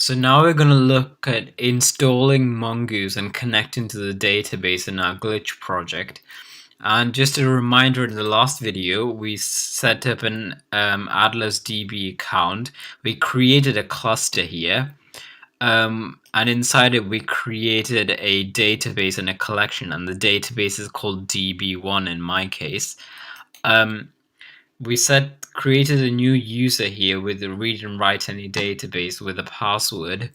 So now we're going to look at installing Mongoose and connecting to the database in our glitch project. And just a reminder, in the last video, we set up an Atlas DB account. We created a cluster here. And inside it, we created a database and a collection. And the database is called DB1 in my case. We created a new user here with the read and write any database with a password.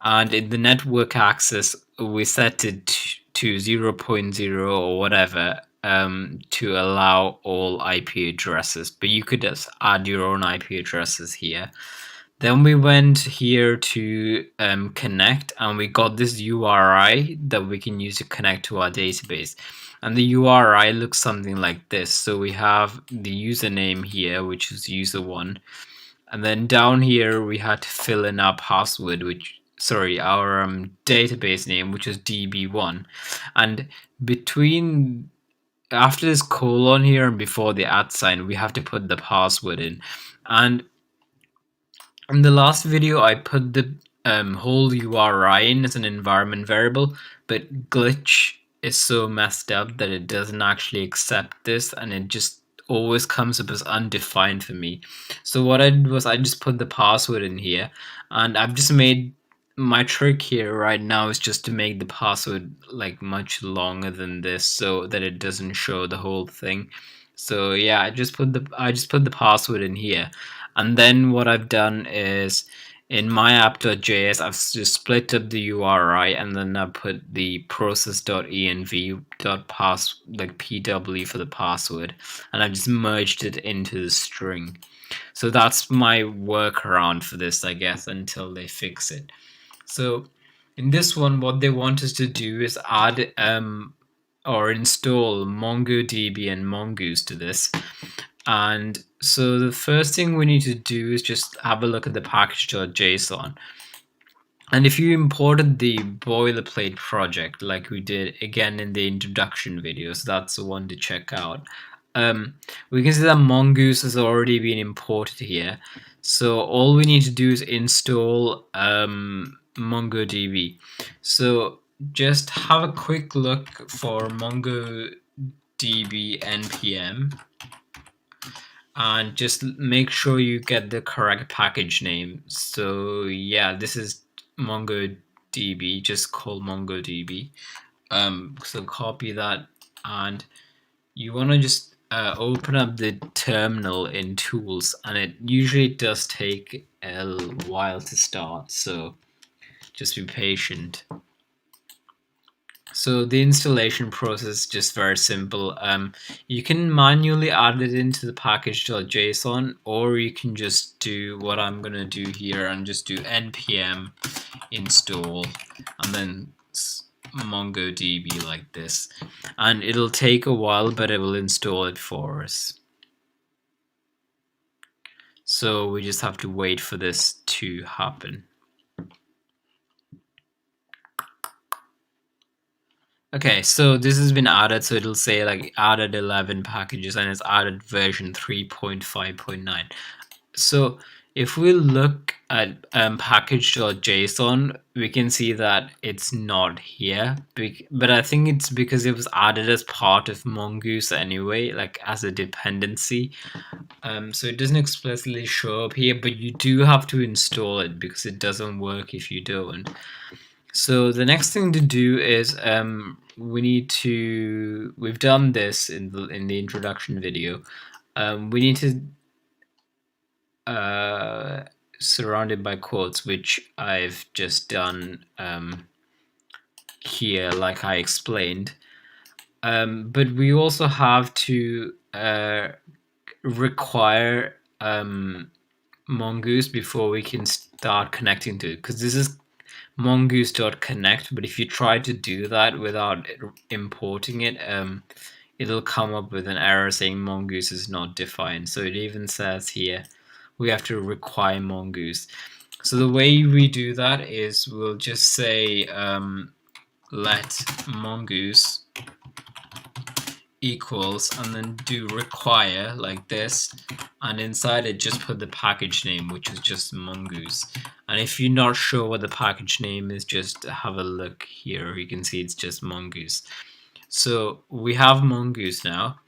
And in the network access, we set it to 0.0 or whatever to allow all IP addresses. But you could just add your own IP addresses here. Then we went here to connect, and we got this URI that we can use to connect to our database. And the URI looks something like this. So we have the username here, which is user1. And then down here, we had to fill in our password, our database name, which is db1. And after this colon here and before the @ sign, we have to put the password in. And in the last video, I put the whole URI in as an environment variable, but glitch is so messed up that it doesn't actually accept this, and it just always comes up as undefined for me. So what I did was I just put the password in here, and I've just made my trick here right now is just to make the password like much longer than this so that it doesn't show the whole thing. So yeah, I just put the password in here. And then what I've done is in my app.js, I've just split up the URI, and then I put the process.env.pass like pw for the password, and I've just merged it into the string. So that's my workaround for this, I guess, until they fix it. So in this one, what they want us to do is add or install MongoDB and Mongoose to this. And so the first thing we need to do is just have a look at the package.json. And if you imported the boilerplate project like we did again in the introduction video, so that's the one to check out, we can see that Mongoose has already been imported here. So all we need to do is install MongoDB. So just have a quick look for MongoDB npm. And just make sure you get the correct package name. So yeah, this is MongoDB, just call MongoDB. So copy that, and you want to just open up the terminal in tools, and it usually does take a while to start, so just be patient. So the installation process is just very simple. You can manually add it into the package.json, or you can just do what I'm going to do here and just do npm install and then MongoDB like this. And it'll take a while, but it will install it for us. So we just have to wait for this to happen. Okay, so this has been added, so it'll say like added 11 packages, and it's added version 3.5.9. So if we look at package.json, we can see that it's not here, but I think it's because it was added as part of Mongoose anyway, like as a dependency. So it doesn't explicitly show up here, but you do have to install it because it doesn't work if you don't. So the next thing to do is we've done this in the introduction video. We need to surrounded by quotes, which I've just done here, like I explained. But we also have to require Mongoose before we can start connecting to it, because this is mongoose.connect, but if you try to do that without importing it, it'll come up with an error saying Mongoose is not defined. So it even says here we have to require Mongoose. So the way we do that is we'll just say let Mongoose equals, and then do require like this, and inside it just put the package name, which is just Mongoose. And if you're not sure what the package name is, just have a look here. You can see it's just Mongoose. So we have Mongoose now.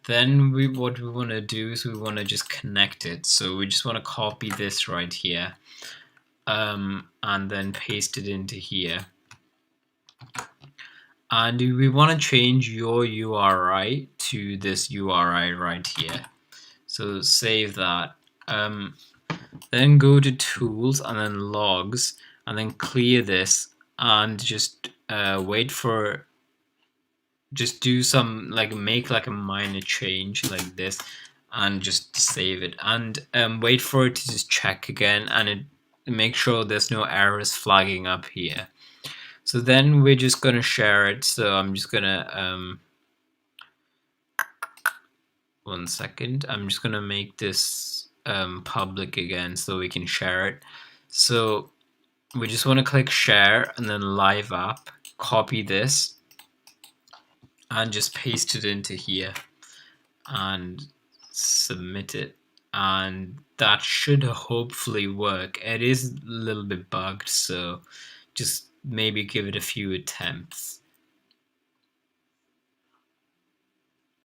Then what we want to do is we want to just connect it. So we just want to copy this right here, and then paste it into here. And we want to change your URI to this URI right here. So save that. Then go to tools and then logs, and then clear this, and just wait for, just do some, like, make like a minor change like this, and just save it, and wait for it to just check again, and make sure there's no errors flagging up here. So then we're just gonna share it. So I'm just gonna 1 second. I'm just gonna make this public again so we can share it. So we just want to click share and then live app, copy this, and just paste it into here and submit it. And that should hopefully work. It is a little bit bugged, so just maybe give it a few attempts.